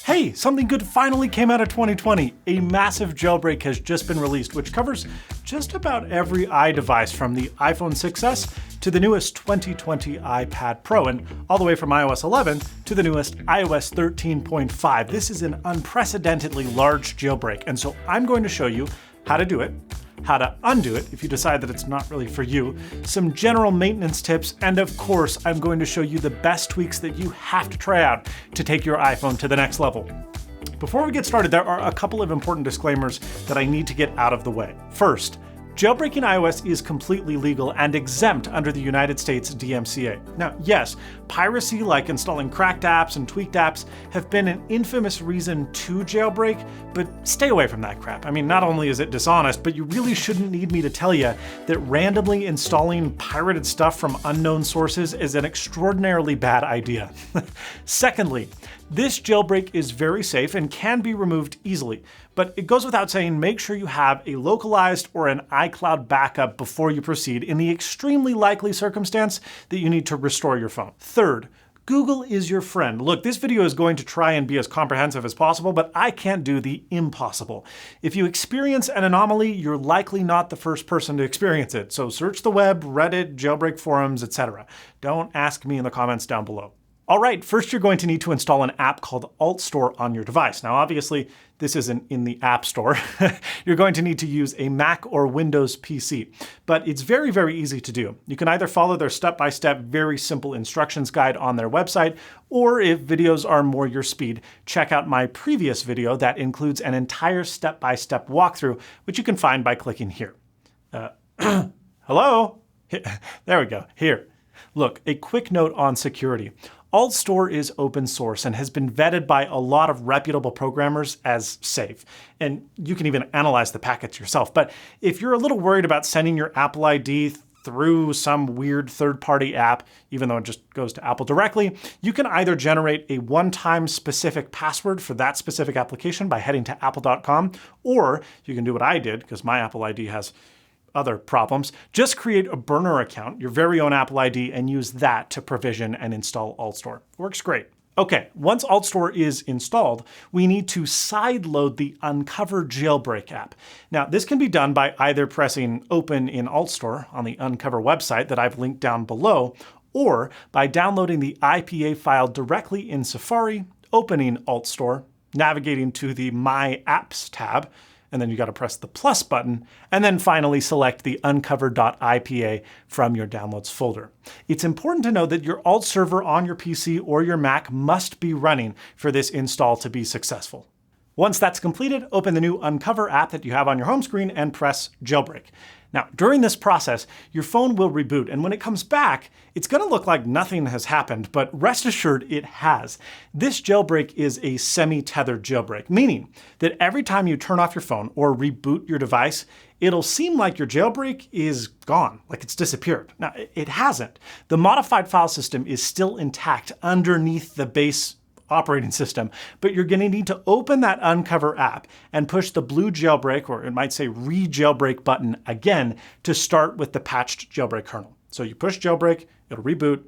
Hey, something good finally came out of 2020. A massive jailbreak has just been released, which covers just about every iDevice from the iPhone 6s to the newest 2020 iPad Pro, and all the way from iOS 11 to the newest iOS 13.5. This is an unprecedentedly large jailbreak, and so I'm going to show you how to do it, how to undo it if you decide that it's not really for you, some general maintenance tips, and of course, I'm going to show you the best tweaks that you have to try out to take your iPhone to the next level. Before we get started, there are a couple of important disclaimers that I need to get out of the way. First, jailbreaking iOS is completely legal and exempt under the United States DMCA. Now, yes, piracy like installing cracked apps and tweaked apps have been an infamous reason to jailbreak, but stay away from that crap. I mean, not only is it dishonest, but you really shouldn't need me to tell you that randomly installing pirated stuff from unknown sources is an extraordinarily bad idea. Secondly, this jailbreak is very safe and can be removed easily, but it goes without saying, make sure you have a localized or an iCloud backup before you proceed in the extremely likely circumstance that you need to restore your phone. Third, Google is your friend. Look, this video is going to try and be as comprehensive as possible, but I can't do the impossible. If you experience an anomaly, you're likely not the first person to experience it, so search the web, Reddit, jailbreak forums, etc. Don't ask me in the comments down below. All right, first you're going to need to install an app called AltStore on your device. Now, obviously, this isn't in the App Store. You're going to need to use a Mac or Windows PC, but it's very, very easy to do. You can either follow their step-by-step, very simple instructions guide on their website, or if videos are more your speed, check out my previous video that includes an entire step-by-step walkthrough, which you can find by clicking here. Hello? There we go, here. Look, a quick note on security. AltStore is open source and has been vetted by a lot of reputable programmers as safe. And you can even analyze the packets yourself. But if you're a little worried about sending your Apple ID through some weird third-party app, even though it just goes to Apple directly, you can either generate a one-time specific password for that specific application by heading to apple.com, or you can do what I did, because my Apple ID has other problems. Just create a burner account, your very own Apple ID, and use that to provision and install AltStore. Works great. Okay, once AltStore is installed, we need to sideload the Uncover Jailbreak app. Now, this can be done by either pressing Open in AltStore on the Uncover website that I've linked down below, or by downloading the IPA file directly in Safari, opening AltStore, navigating to the My Apps tab, and then you got to press the plus button, and then finally select the uncover.ipa from your downloads folder. It's important to know that your alt server on your PC or your Mac must be running for this install to be successful. Once that's completed, open the new Uncover app that you have on your home screen and press Jailbreak. Now, during this process, your phone will reboot, and when it comes back, it's going to look like nothing has happened, but rest assured it has. This jailbreak is a semi-tethered jailbreak, meaning that every time you turn off your phone or reboot your device, it'll seem like your jailbreak is gone, like it's disappeared. Now, it hasn't. The modified file system is still intact underneath the base operating system, but you're going to need to open that Uncover app and push the blue jailbreak, or it might say re-jailbreak button again to start with the patched jailbreak kernel. So you push jailbreak, it'll reboot,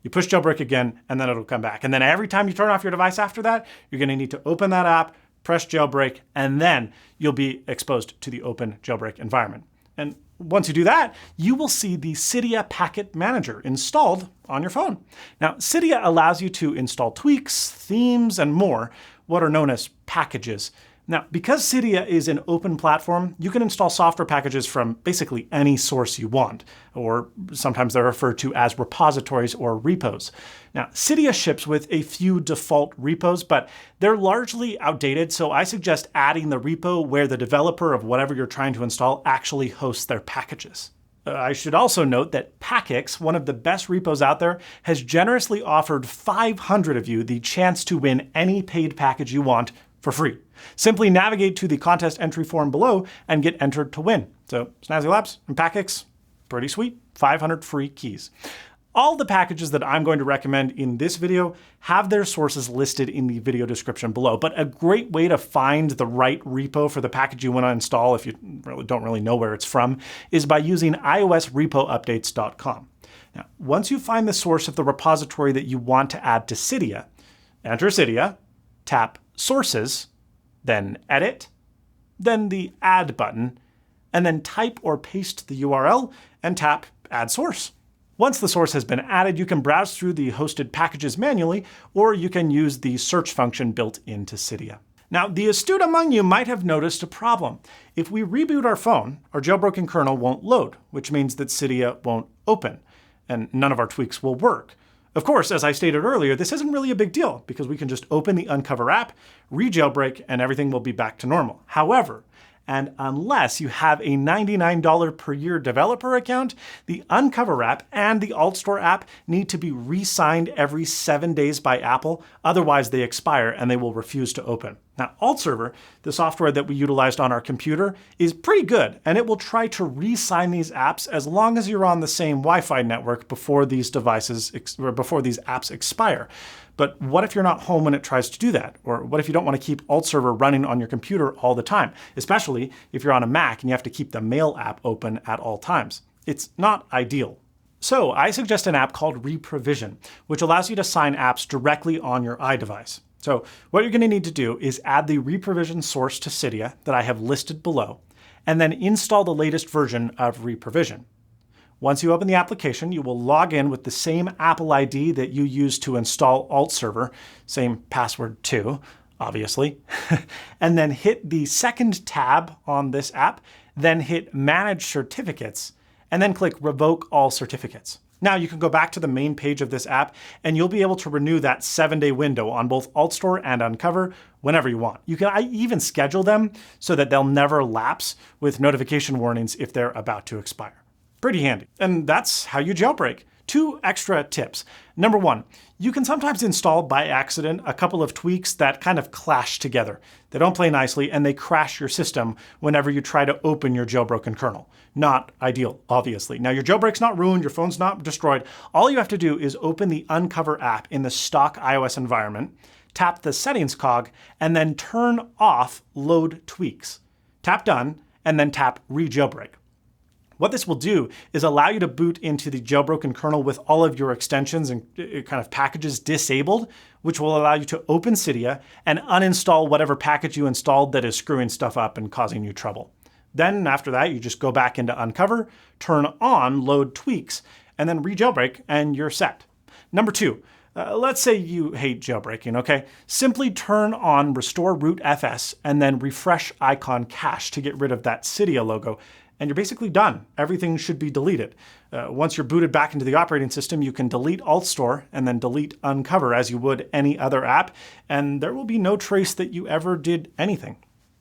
you push jailbreak again, and then it'll come back. And then every time you turn off your device after that, you're going to need to open that app, press jailbreak, and then you'll be exposed to the open jailbreak environment. And once you do that, you will see the Cydia Packet Manager installed on your phone. Now, Cydia allows you to install tweaks, themes, and more, what are known as packages. Now, because Cydia is an open platform, you can install software packages from basically any source you want, or sometimes they're referred to as repositories or repos. Now, Cydia ships with a few default repos, but they're largely outdated, so I suggest adding the repo where the developer of whatever you're trying to install actually hosts their packages. I should also note that Packix, one of the best repos out there, has generously offered 500 of you the chance to win any paid package you want for free. Simply navigate to the contest entry form below and get entered to win. So Snazzy Labs and Packix, pretty sweet, 500 free keys. All the packages that I'm going to recommend in this video have their sources listed in the video description below, but a great way to find the right repo for the package you want to install if you don't really know where it's from is by using iOSRepoUpdates.com. Now, once you find the source of the repository that you want to add to Cydia, enter Cydia, tap Sources, then Edit, then the Add button, and then type or paste the URL and tap Add Source. Once the source has been added, you can browse through the hosted packages manually, or you can use the search function built into Cydia. Now, the astute among you might have noticed a problem. If we reboot our phone, our jailbroken kernel won't load, which means that Cydia won't open, and none of our tweaks will work. Of course, as I stated earlier, this isn't really a big deal because we can just open the Uncover app, re-jailbreak, and everything will be back to normal. However, and unless you have a $99 per year developer account, the Uncover app and the AltStore app need to be re-signed every 7 days by Apple, otherwise they expire and they will refuse to open. Now, AltServer, the software that we utilized on our computer, is pretty good, and it will try to re-sign these apps as long as you're on the same Wi-Fi network before these apps expire. But what if you're not home when it tries to do that? Or what if you don't want to keep AltServer running on your computer all the time, especially if you're on a Mac and you have to keep the Mail app open at all times? It's not ideal. So I suggest an app called Reprovision, which allows you to sign apps directly on your iDevice. So what you're going to need to do is add the Reprovision source to Cydia that I have listed below, and then install the latest version of Reprovision. Once you open the application, you will log in with the same Apple ID that you used to install AltServer, same password too, obviously, and then hit the second tab on this app, then hit Manage Certificates, and then click Revoke All Certificates. Now you can go back to the main page of this app and you'll be able to renew that 7-day window on both AltStore and Uncover whenever you want. You can even schedule them so that they'll never lapse with notification warnings if they're about to expire. Pretty handy. And that's how you jailbreak. 2 extra tips. Number 1, you can sometimes install by accident a couple of tweaks that kind of clash together. They don't play nicely and they crash your system whenever you try to open your jailbroken kernel. Not ideal, obviously. Now your jailbreak's not ruined, your phone's not destroyed. All you have to do is open the Uncover app in the stock iOS environment, tap the settings cog, and then turn off Load Tweaks. Tap Done, and then tap Re-Jailbreak. What this will do is allow you to boot into the jailbroken kernel with all of your extensions and kind of packages disabled, which will allow you to open Cydia and uninstall whatever package you installed that is screwing stuff up and causing you trouble. Then after that, you just go back into Uncover, turn on Load Tweaks, and then re-jailbreak, and you're set. Number 2, let's say you hate jailbreaking, okay? Simply turn on Restore Root FS and then refresh icon cache to get rid of that Cydia logo, and you're basically done. Everything should be deleted. Once you're booted back into the operating system, you can delete AltStore and then delete Uncover as you would any other app, and there will be no trace that you ever did anything.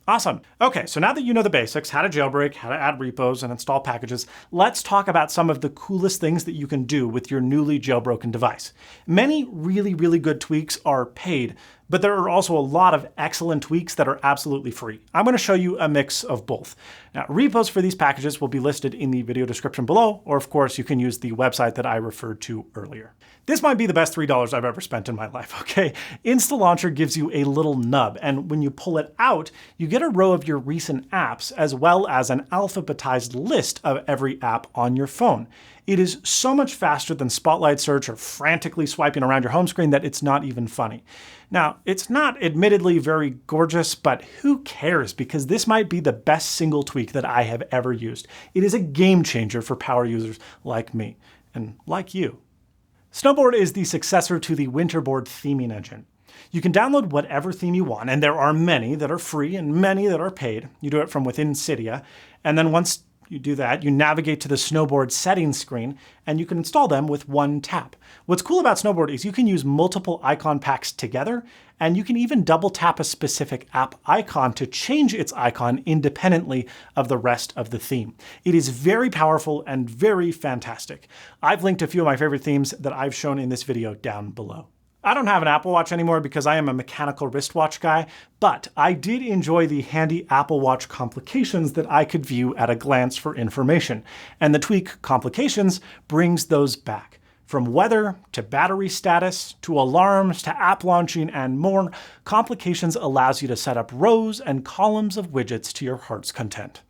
Awesome. Okay, so now that you know the basics, how to jailbreak, how to add repos and install packages, let's talk about some of the coolest things that you can do with your newly jailbroken device. Many really, really good tweaks are paid, but there are also a lot of excellent tweaks that are absolutely free. I'm going to show you a mix of both. Now, repos for these packages will be listed in the video description below, or of course you can use the website that I referred to earlier. This might be the best $3 I've ever spent in my life, okay? InstaLauncher gives you a little nub, and when you pull it out, you get a row of your recent apps, as well as an alphabetized list of every app on your phone. It is so much faster than Spotlight Search or frantically swiping around your home screen that it's not even funny. Now, it's not admittedly very gorgeous, but who cares? Because this might be the best single tweak that I have ever used. It is a game changer for power users like me, and like you. Snowboard is the successor to the Winterboard theming engine. You can download whatever theme you want, and there are many that are free and many that are paid. You do it from within Cydia, and then once you do that, you navigate to the Snowboard settings screen, and you can install them with one tap. What's cool about Snowboard is you can use multiple icon packs together, and you can even double tap a specific app icon to change its icon independently of the rest of the theme. It is very powerful and very fantastic. I've linked a few of my favorite themes that I've shown in this video down below. I don't have an Apple Watch anymore because I am a mechanical wristwatch guy, but I did enjoy the handy Apple Watch complications that I could view at a glance for information, and the tweak Complications brings those back. From weather to battery status to alarms to app launching and more, Complications allows you to set up rows and columns of widgets to your heart's content.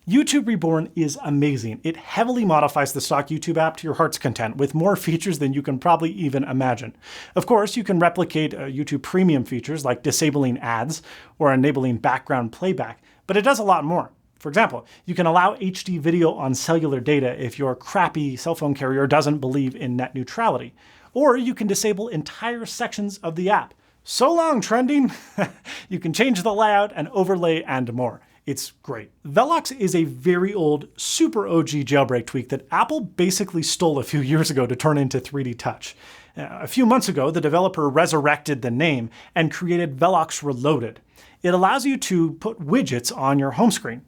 YouTube Reborn is amazing. It heavily modifies the stock YouTube app to your heart's content with more features than you can probably even imagine. Of course, you can replicate YouTube Premium features like disabling ads or enabling background playback, but it does a lot more. For example, you can allow HD video on cellular data if your crappy cell phone carrier doesn't believe in net neutrality. Or you can disable entire sections of the app. So long, trending! You can change the layout and overlay and more. It's great. Velux is a very old, super OG jailbreak tweak that Apple basically stole a few years ago to turn into 3D Touch. A few months ago, the developer resurrected the name and created Velux Reloaded. It allows you to put widgets on your home screen.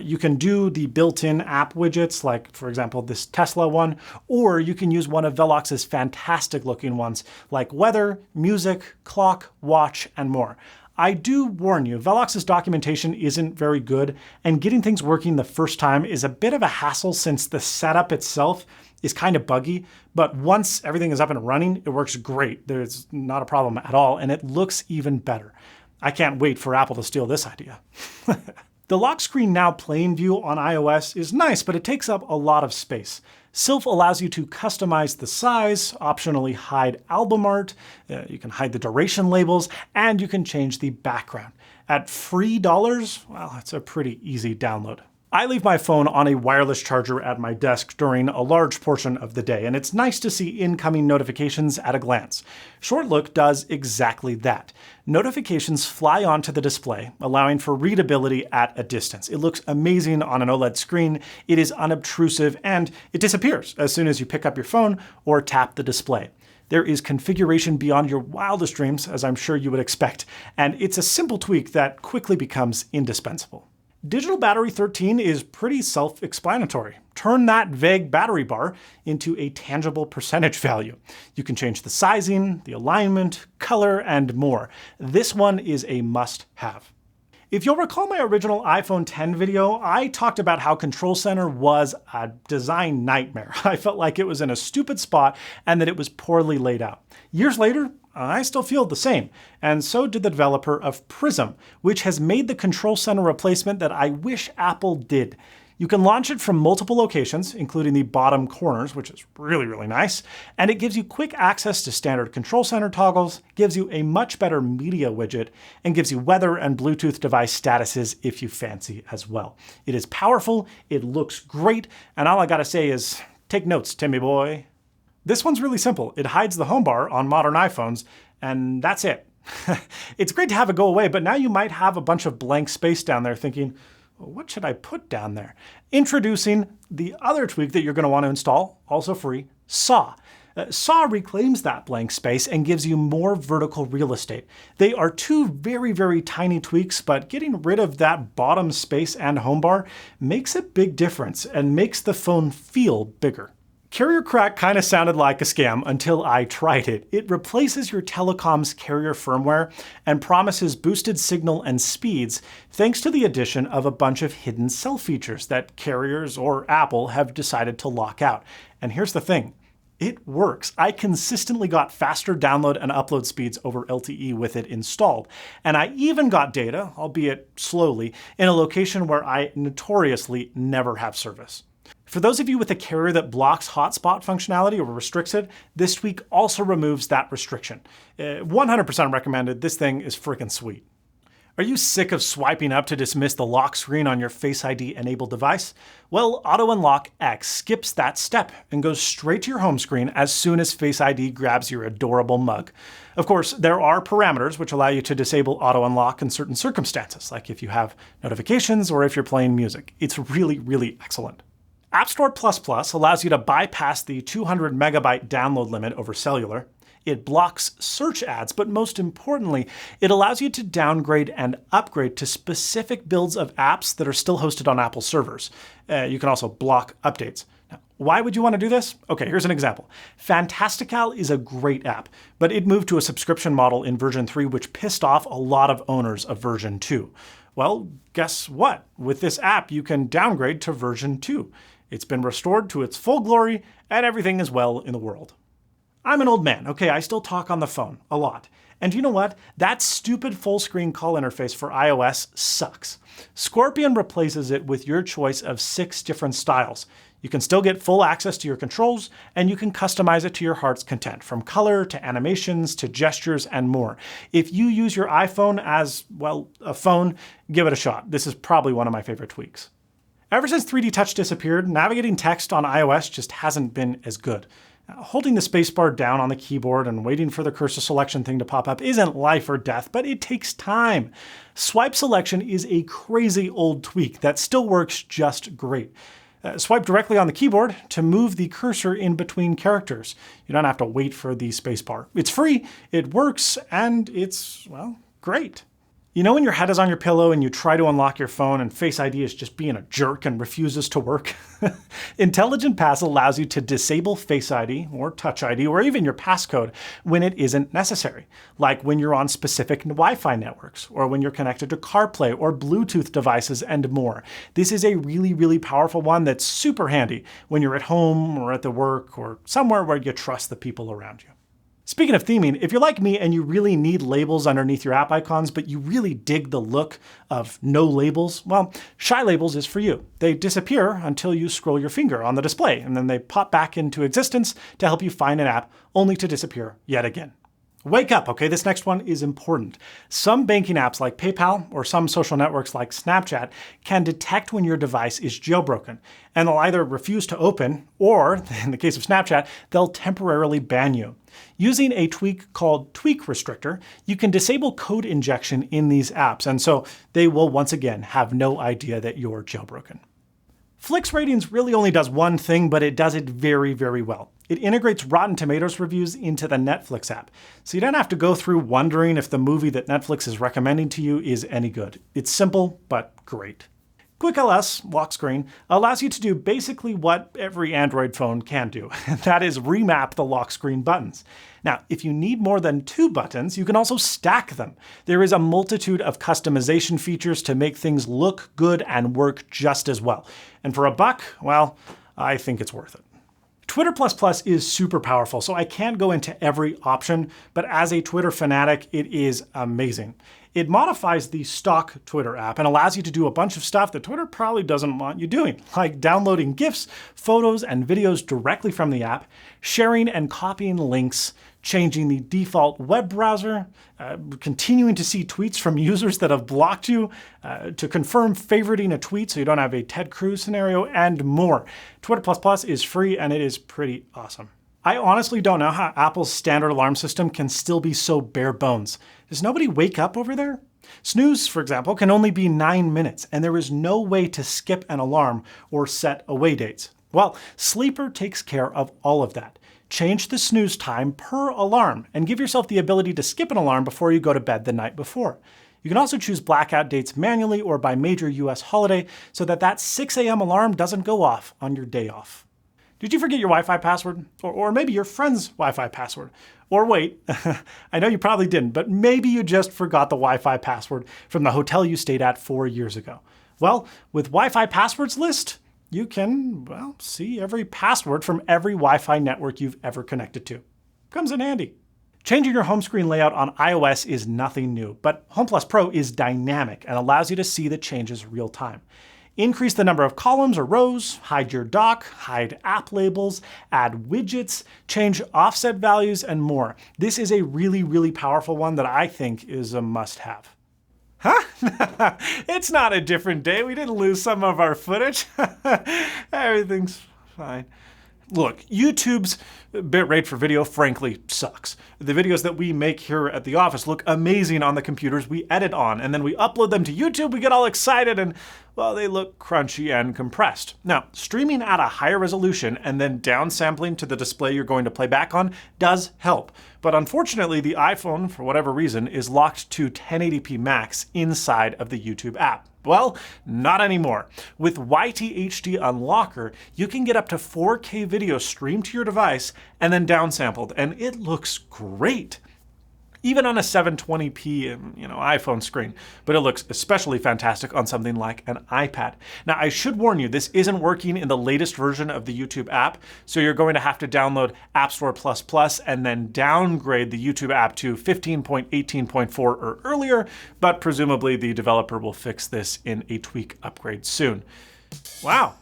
You can do the built-in app widgets, like, for example, this Tesla one, or you can use one of Velux's fantastic-looking ones, like weather, music, clock, watch, and more. I do warn you, Velux's documentation isn't very good, and getting things working the first time is a bit of a hassle since the setup itself is kind of buggy, but once everything is up and running, it works great. There's not a problem at all, and it looks even better. I can't wait for Apple to steal this idea. The lock screen now plain view on iOS is nice, but it takes up a lot of space. Sylph allows you to customize the size, optionally hide album art, you can hide the duration labels, and you can change the background. At free dollars, well, it's a pretty easy download. I leave my phone on a wireless charger at my desk during a large portion of the day, and it's nice to see incoming notifications at a glance. Short Look does exactly that. Notifications fly onto the display, allowing for readability at a distance. It looks amazing on an OLED screen, it is unobtrusive, and it disappears as soon as you pick up your phone or tap the display. There is configuration beyond your wildest dreams, as I'm sure you would expect, and it's a simple tweak that quickly becomes indispensable. Digital Battery 13 is pretty self-explanatory. Turn that vague battery bar into a tangible percentage value. You can change the sizing, the alignment, color, and more. This one is a must-have. If you'll recall my original iPhone X video, I talked about how Control Center was a design nightmare. I felt like it was in a stupid spot and that it was poorly laid out. Years later, I still feel the same, and so did the developer of Prism, which has made the Control Center replacement that I wish Apple did. You can launch it from multiple locations, including the bottom corners, which is really nice, and it gives you quick access to standard Control Center toggles, gives you a much better media widget, and gives you weather and Bluetooth device statuses if you fancy as well. It is powerful, it looks great, and all I gotta say is, take notes, Timmy boy. This one's really simple. It hides the home bar on modern iPhones, and that's it. It's great to have it go away, but now you might have a bunch of blank space down there thinking, well, what should I put down there? Introducing the other tweak that you're going to want to install, also free, Saw. Saw reclaims that blank space and gives you more vertical real estate. They are two very tiny tweaks, but getting rid of that bottom space and home bar makes a big difference and makes the phone feel bigger. CarrierCrack kind of sounded like a scam until I tried it. It replaces your telecom's carrier firmware and promises boosted signal and speeds thanks to the addition of a bunch of hidden cell features that carriers or Apple have decided to lock out. And here's the thing. It works. I consistently got faster download and upload speeds over LTE with it installed. And I even got data, albeit slowly, in a location where I notoriously never have service. For those of you with a carrier that blocks hotspot functionality or restricts it, this tweak also removes that restriction. 100% recommended. This thing is freaking sweet. Are you sick of swiping up to dismiss the lock screen on your Face ID enabled device? Well, AutoUnlock X skips that step and goes straight to your home screen as soon as Face ID grabs your adorable mug. Of course, there are parameters which allow you to disable auto-unlock in certain circumstances, like if you have notifications or if you're playing music. It's really excellent. App Store++ allows you to bypass the 200 megabyte download limit over cellular. It blocks search ads, but most importantly, it allows you to downgrade and upgrade to specific builds of apps that are still hosted on Apple servers. You can also block updates. Now, why would you want to do this? Okay, here's an example. Fantastical is a great app, but it moved to a subscription model in version 3, which pissed off a lot of owners of version 2. Well, guess what? With this app, you can downgrade to version 2. It's been restored to its full glory, and everything is well in the world. I'm an old man, okay, I still talk on the phone, a lot. And you know what? That stupid full screen call interface for iOS sucks. Scorpion replaces it with your choice of 6 different styles. You can still get full access to your controls, and you can customize it to your heart's content, from color to animations to gestures and more. If you use your iPhone as, well, a phone, give it a shot. This is probably one of my favorite tweaks. Ever since 3D Touch disappeared, navigating text on iOS just hasn't been as good. Holding the spacebar down on the keyboard and waiting for the cursor selection thing to pop up isn't life or death, but it takes time. SwipeSelection is a crazy old tweak that still works just great. Swipe directly on the keyboard to move the cursor in between characters. You don't have to wait for the spacebar. It's free, it works, and it's, well, great. You know when your head is on your pillow and you try to unlock your phone and Face ID is just being a jerk and refuses to work? IntelligentPass allows you to disable Face ID or Touch ID or even your passcode when it isn't necessary, like when you're on specific Wi-Fi networks or when you're connected to CarPlay or Bluetooth devices and more. This is a really, really powerful one that's super handy when you're at home or at the work or somewhere where you trust the people around you. Speaking of theming, if you're like me and you really need labels underneath your app icons, but you really dig the look of no labels, well, ShyLabels is for you. They disappear until you scroll your finger on the display, and then they pop back into existence to help you find an app, only to disappear yet again. Wake up, okay? This next one is important. Some banking apps like PayPal or some social networks like Snapchat can detect when your device is jailbroken, and they'll either refuse to open or, in the case of Snapchat, they'll temporarily ban you. Using a tweak called Tweak Restrictor, you can disable code injection in these apps, and so they will once again have no idea that you're jailbroken. Flix Ratings really only does one thing, but it does it very, very well. It integrates Rotten Tomatoes reviews into the Netflix app, so you don't have to go through wondering if the movie that Netflix is recommending to you is any good. It's simple, but great. QuickLSWalkscreen allows you to do basically what every Android phone can do, and that is remap the lock screen buttons. Now, if you need more than 2 buttons, you can also stack them. There is a multitude of customization features to make things look good and work just as well. And for $1, well, I think it's worth it. Twitter++ is super powerful, so I can't go into every option, but as a Twitter fanatic, it is amazing. It modifies the stock Twitter app and allows you to do a bunch of stuff that Twitter probably doesn't want you doing, like downloading GIFs, photos, and videos directly from the app, sharing and copying links, changing the default web browser, continuing to see tweets from users that have blocked you, to confirm favoriting a tweet so you don't have a Ted Cruz scenario, and more. Twitter++ is free and it is pretty awesome. I honestly don't know how Apple's standard alarm system can still be so bare bones. Does nobody wake up over there? Snooze, for example, can only be 9 minutes, and there is no way to skip an alarm or set away dates. Well, Sleeper takes care of all of that. Change the snooze time per alarm and give yourself the ability to skip an alarm before you go to bed the night before. You can also choose blackout dates manually or by major US holiday so that 6 a.m. alarm doesn't go off on your day off. Did you forget your Wi-Fi password? Or maybe your friend's Wi-Fi password? Or wait, I know you probably didn't, but maybe you just forgot the Wi-Fi password from the hotel you stayed at 4 years ago. Well, with Wi-Fi Passwords List, you can, well, see every password from every Wi-Fi network you've ever connected to. Comes in handy. Changing your home screen layout on iOS is nothing new, but Home Plus Pro is dynamic and allows you to see the changes real time. Increase the number of columns or rows, hide your dock, hide app labels, add widgets, change offset values, and more. This is a really, really powerful one that I think is a must-have. Huh? It's not a different day. We didn't lose some of our footage. Everything's fine. Look, YouTube's bitrate for video frankly sucks. The videos that we make here at the office look amazing on the computers we edit on, and then we upload them to YouTube, we get all excited, and, well, they look crunchy and compressed. Now, streaming at a higher resolution and then downsampling to the display you're going to play back on does help. But unfortunately, the iPhone, for whatever reason, is locked to 1080p max inside of the YouTube app. Well, not anymore. With YTHD Unlocker, you can get up to 4K video streamed to your device and then downsampled, and it looks great. even on a 720p iPhone screen, but it looks especially fantastic on something like an iPad. Now, I should warn you, this isn't working in the latest version of the YouTube app, so you're going to have to download App Store++ and then downgrade the YouTube app to 15.18.4 or earlier, but presumably the developer will fix this in a tweak upgrade soon. Wow.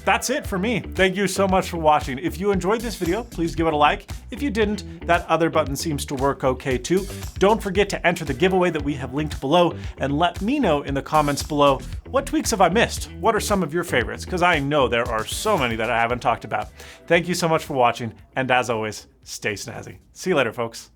That's it for me. Thank you so much for watching. If you enjoyed this video, please give it a like. If you didn't, that other button seems to work okay too. Don't forget to enter the giveaway that we have linked below, and let me know in the comments below, what tweaks have I missed? What are some of your favorites? Because I know there are so many that I haven't talked about. Thank you so much for watching, and as always, stay snazzy. See you later, folks.